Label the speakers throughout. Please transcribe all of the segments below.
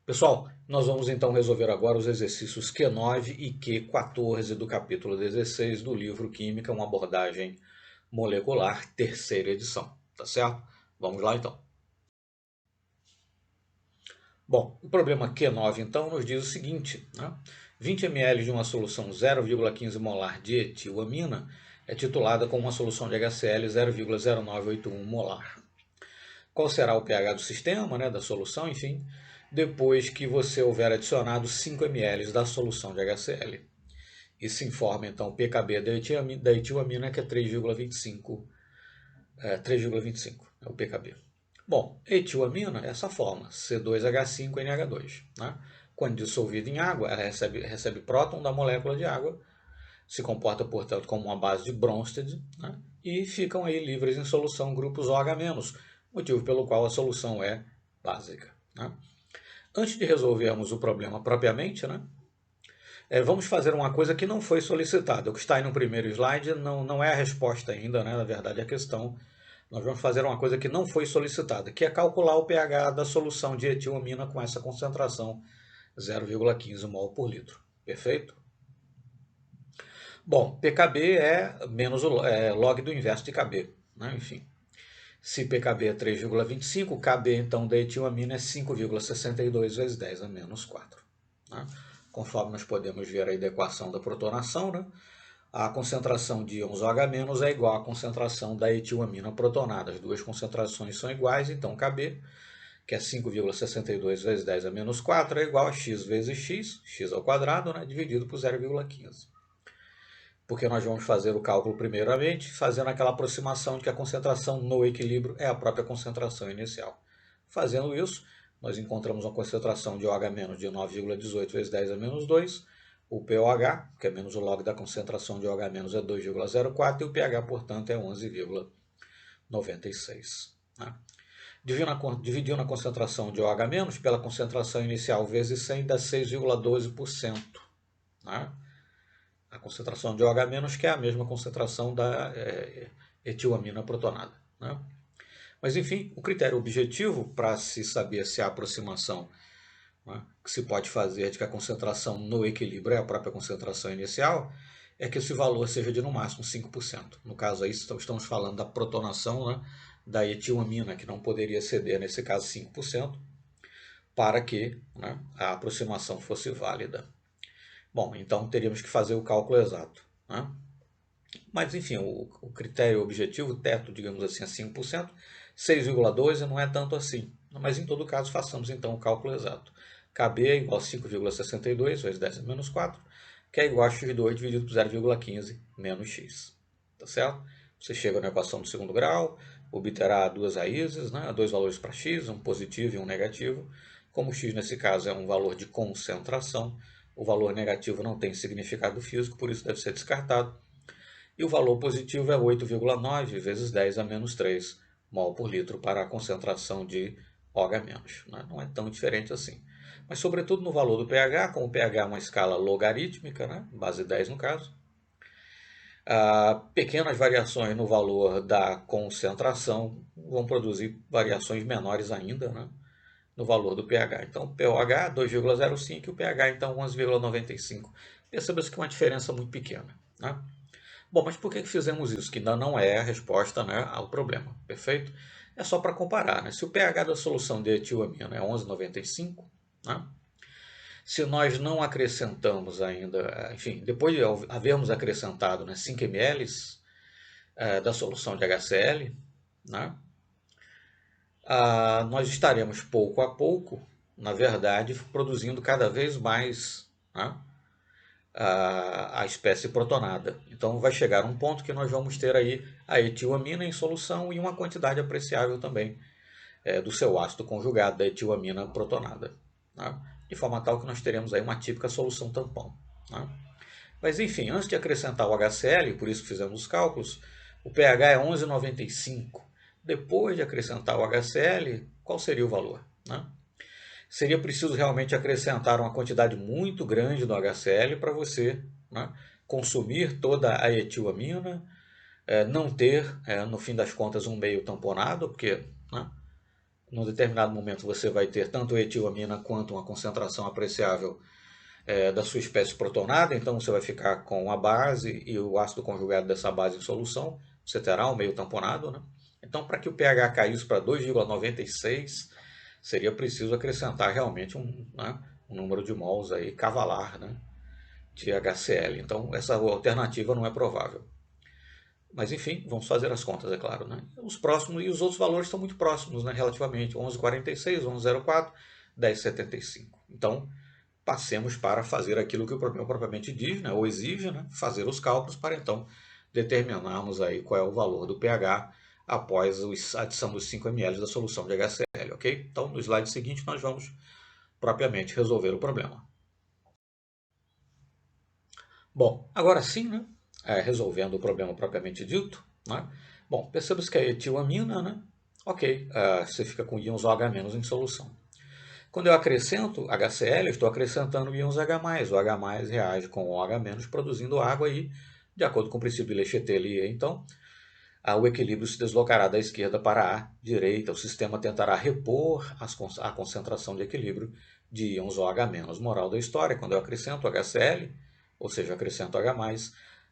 Speaker 1: Pessoal, nós vamos então resolver agora os exercícios Q9 e Q14 do capítulo 16 do livro Química, uma abordagem molecular, terceira edição, tá certo? Vamos lá então. Bom, o problema Q9 então nos diz o seguinte, né? 20 ml de uma solução 0,15 molar de etilamina é titulada com uma solução de HCl 0,0981 molar. Qual será o pH do sistema, né, da solução, enfim, depois que você houver adicionado 5 ml da solução de HCl. Isso informa então o pKb da etilamina, que é 3,25, 3,25 é o pKb. Bom, etilamina é essa forma, C2H5NH2. Né? Quando dissolvida em água, ela recebe próton da molécula de água, se comporta, portanto, como uma base de Bronsted, né? E ficam aí livres em solução grupos OH-, motivo pelo qual a solução é básica. Né? Antes de resolvermos o problema propriamente, né, vamos fazer uma coisa que não foi solicitada. O que está aí no primeiro slide não é a resposta ainda, né, na verdade é a questão. Nós vamos fazer uma coisa que não foi solicitada, que é calcular o pH da solução de etilamina com essa concentração 0,15 mol por litro. Perfeito? Bom, pKb é menos o log do inverso de Kb. Né? Enfim, se pKb é 3,25, Kb então da etilamina é 5,62 vezes 10 a menos 4. Né? Conforme nós podemos ver aí da equação da protonação, né? A concentração de íons OH- é igual à concentração da etilamina protonada. As duas concentrações são iguais, então Kb, que é 5,62 vezes 10 a menos 4, é igual a x vezes x ao quadrado, né? Dividido por 0,15. Porque nós vamos fazer o cálculo primeiramente, fazendo aquela aproximação de que a concentração no equilíbrio é a própria concentração inicial. Fazendo isso, nós encontramos uma concentração de OH- de 9,18 vezes 10 a menos 2, o pOH, que é menos o log da concentração de OH- é 2,04, e o pH, portanto, é 11,96. Né? Dividindo a concentração de OH- pela concentração inicial vezes 100 dá 6,12%. Né? A concentração de OH-, que é a mesma concentração da etilamina protonada. Né? Mas, enfim, o critério objetivo para se saber se a aproximação, né, que se pode fazer de que a concentração no equilíbrio é a própria concentração inicial, é que esse valor seja de no máximo 5%. No caso aí, estamos falando da protonação, né, da etilamina, que não poderia ceder, nesse caso, 5%, para que, né, a aproximação fosse válida. Bom, então teríamos que fazer o cálculo exato. Né? Mas, enfim, o critério objetivo, o teto, digamos assim, é 5%, 6,12 não é tanto assim. Mas, em todo caso, façamos então o cálculo exato. Kb é igual a 5,62 vezes 10 a menos 4, que é igual a x2 dividido por 0,15 menos x. Tá certo? Você chega na equação do segundo grau, obterá duas raízes, né? Dois valores para x, um positivo e um negativo. Como x, nesse caso, é um valor de concentração, o valor negativo não tem significado físico, por isso deve ser descartado. E o valor positivo é 8,9 vezes 10 a menos 3 mol por litro para a concentração de OH-. Não é tão diferente assim. Mas, sobretudo, no valor do pH, como o pH é uma escala logarítmica, né? Base 10 no caso, pequenas variações no valor da concentração vão produzir variações menores ainda, né, no valor do pH. Então, o pOH 2,05 e o pH, então, 11,95. Perceba-se que é uma diferença muito pequena. Né? Bom, mas por que fizemos isso? Que ainda não é a resposta, né, ao problema, perfeito? É só para comparar. Né? Se o pH da solução de etilamina é 11,95, né? Se nós não acrescentamos ainda, enfim, depois de havermos acrescentado, né, 5 ml da solução de HCl, né, nós estaremos pouco a pouco, na verdade, produzindo cada vez mais, né, a espécie protonada. Então vai chegar um ponto que nós vamos ter aí a etilamina em solução e uma quantidade apreciável também do seu ácido conjugado, da etilamina protonada. Né? De forma tal que nós teremos aí uma típica solução tampão. Né? Mas enfim, antes de acrescentar o HCl, por isso que fizemos os cálculos, o pH é 11,95. Depois de acrescentar o HCl, qual seria o valor? Né? Seria preciso realmente acrescentar uma quantidade muito grande do HCl para você, né, consumir toda a etilamina, não ter, no fim das contas, um meio tamponado, porque, né, num determinado momento você vai ter tanto etilamina quanto uma concentração apreciável da sua espécie protonada, então você vai ficar com a base e o ácido conjugado dessa base em solução, você terá um meio tamponado, né? Então, para que o pH caísse para 2,96, seria preciso acrescentar realmente um número de mols aí cavalar, né, de HCl. Então, essa alternativa não é provável. Mas, enfim, vamos fazer as contas, é claro, né? Os próximos e os outros valores estão muito próximos, né, relativamente. 11,46, 11,04, 10,75. Então, passemos para fazer aquilo que o problema propriamente diz, né, ou exige, né, fazer os cálculos para então determinarmos aí qual é o valor do pH após a adição dos 5 ml da solução de HCl, ok? Então, no slide seguinte, nós vamos propriamente resolver o problema. Bom, agora sim, né, resolvendo o problema propriamente dito, né, bom, percebemos que a etilamina, né, ok, você fica com íons OH- em solução. Quando eu acrescento HCl, eu estou acrescentando íons H+. O H+ reage com o OH-, produzindo água e, de acordo com o princípio de Le Chatelier, então, o equilíbrio se deslocará da esquerda para a direita. O sistema tentará repor a concentração de equilíbrio de íons OH-. Moral da história, quando eu acrescento HCl, ou seja, acrescento H+,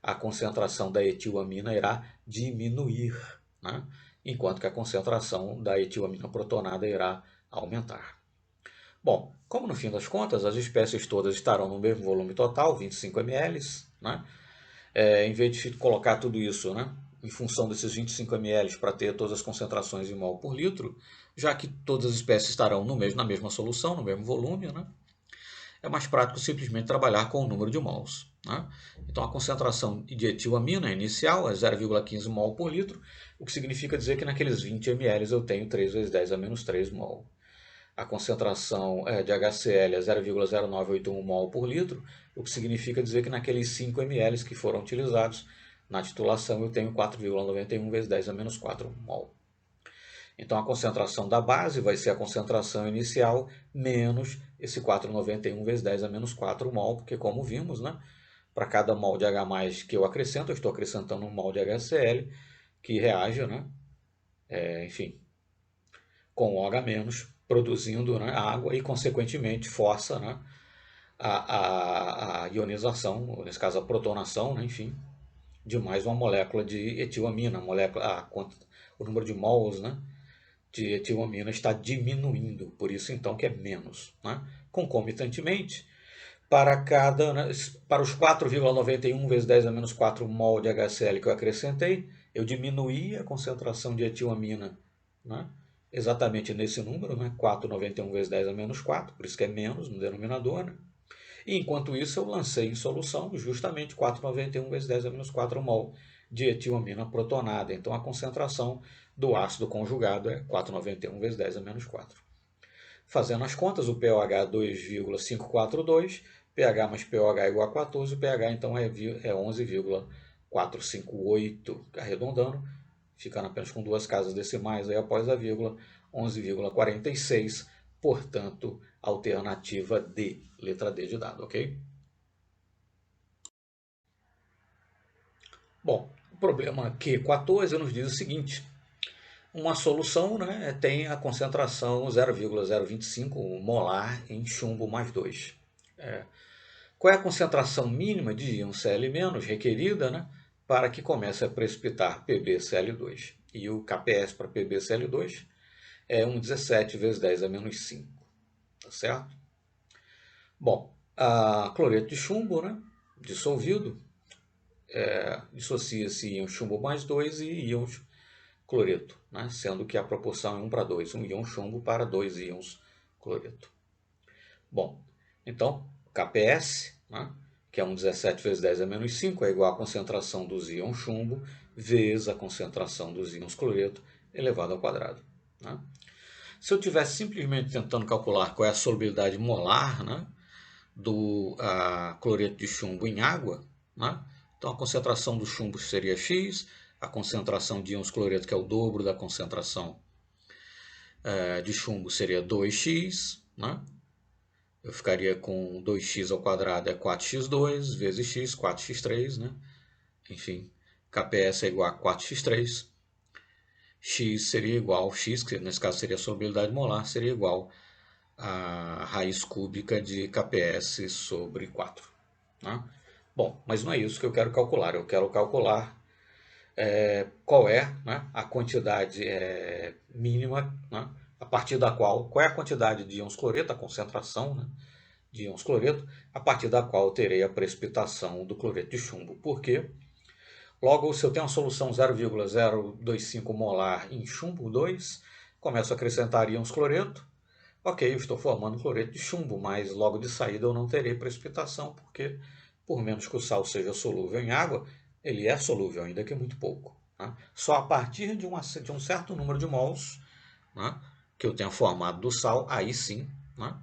Speaker 1: a concentração da etilamina irá diminuir, né? Enquanto que a concentração da etilamina protonada irá aumentar. Bom, como no fim das contas as espécies todas estarão no mesmo volume total, 25 ml, né? Em vez de colocar tudo isso, né, em função desses 25 ml para ter todas as concentrações em mol por litro, já que todas as espécies estarão na mesma solução, no mesmo volume, né, é mais prático simplesmente trabalhar com o número de mols. Né? Então a concentração de etilamina inicial é 0,15 mol por litro, o que significa dizer que naqueles 20 ml eu tenho 3 vezes 10 a menos 3 mol. A concentração de HCl é 0,0981 mol por litro, o que significa dizer que naqueles 5 ml que foram utilizados na titulação eu tenho 4,91 vezes 10 a menos 4 mol. Então a concentração da base vai ser a concentração inicial menos esse 4,91 vezes 10 a menos 4 mol, porque como vimos, né, para cada mol de H+, que eu acrescento, eu estou acrescentando um mol de HCl que reage, né, enfim, com OH-, produzindo, né, água e, consequentemente, força, né, a ionização, nesse caso a protonação, né, enfim, de mais uma molécula de etilamina. O número de mols, né, de etilamina está diminuindo, por isso então que é menos. Né? Concomitantemente, para os 4,91 vezes 10 a menos 4 mol de HCl que eu acrescentei, eu diminuí a concentração de etilamina, né? Exatamente nesse número, né? 4,91 vezes 10 a menos 4, por isso que é menos no denominador. Né? E enquanto isso eu lancei em solução justamente 4,91 vezes 10 a menos 4 mol de etilamina protonada. Então a concentração do ácido conjugado é 4,91 vezes 10 a menos 4. Fazendo as contas, o pOH é 2,542, pH mais pOH igual a 14, o pH então é 11,458, arredondando, ficando apenas com duas casas decimais aí após a vírgula, 11,46, portanto, alternativa D, letra D de dado, ok? Bom, o problema Q14 nos diz o seguinte: uma solução, né, tem a concentração 0,025 molar em chumbo mais 2. Qual é a concentração mínima de íon Cl- requerida, né, para que comece a precipitar PbCl2? E o KPS para PbCl2 é 1,17 vezes 10 a menos 5. Tá certo? Bom, a cloreto de chumbo, né, dissolvido, dissocia-se íon chumbo mais 2 e íons cloreto, né? Sendo que a proporção é 1 para 2, um íon chumbo para 2 íons cloreto. Bom, então, KPS, né, que é 1,17 vezes 10 a menos 5, é igual à concentração dos íons chumbo vezes a concentração dos íons cloreto elevado ao quadrado. Né? Se eu estivesse simplesmente tentando calcular qual é a solubilidade molar, né, do cloreto de chumbo em água, né, então a concentração do chumbo seria X, a concentração de íons cloreto, que é o dobro da concentração de chumbo, seria 2x, né? Eu ficaria com 2x ao quadrado é 4x2 vezes x, 4x3, né? Enfim, KPS é igual a 4x3. X seria igual, X, que nesse caso seria a solubilidade molar, seria igual a raiz cúbica de Kps sobre 4. Né? Bom, mas não é isso que eu quero calcular. Eu quero calcular qual é, né, a quantidade mínima, né, a partir da qual é a quantidade de íons cloreto, a concentração, né, de íons cloreto, a partir da qual eu terei a precipitação do cloreto de chumbo. Por quê? Logo, se eu tenho uma solução 0,025 molar em chumbo 2, começo a acrescentar íons cloreto. Ok, eu estou formando cloreto de chumbo, mas logo de saída eu não terei precipitação, porque por menos que o sal seja solúvel em água, ele é solúvel, ainda que muito pouco. Né? Só a partir de um certo número de mols, né, que eu tenha formado do sal, aí sim, né,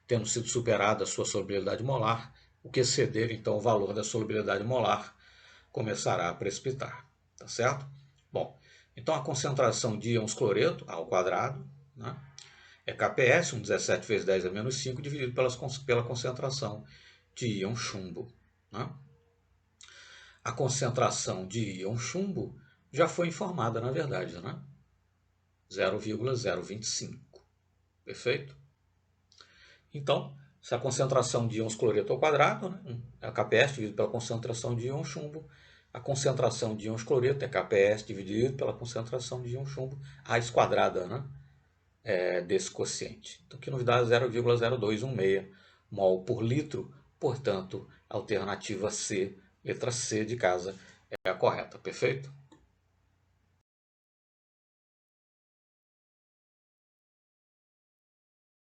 Speaker 1: tendo sido superada a sua solubilidade molar, o que exceder então o valor da solubilidade molar começará a precipitar. Tá certo? Bom, então a concentração de íons cloreto ao quadrado, né, é Kps, 17 vezes 10 a menos 5, dividido pela concentração de íon chumbo. Né? A concentração de íon chumbo já foi informada, na verdade, né? 0,025. Perfeito? Então, se a concentração de íons cloreto ao quadrado, né, é Kps dividido pela concentração de íon chumbo, a concentração de íons cloreto é Kps dividido pela concentração de íon chumbo, raiz quadrada, né? Desse quociente. Então, que nos dá 0,0216 mol por litro. Portanto, a alternativa C, letra C de casa, é a correta. Perfeito?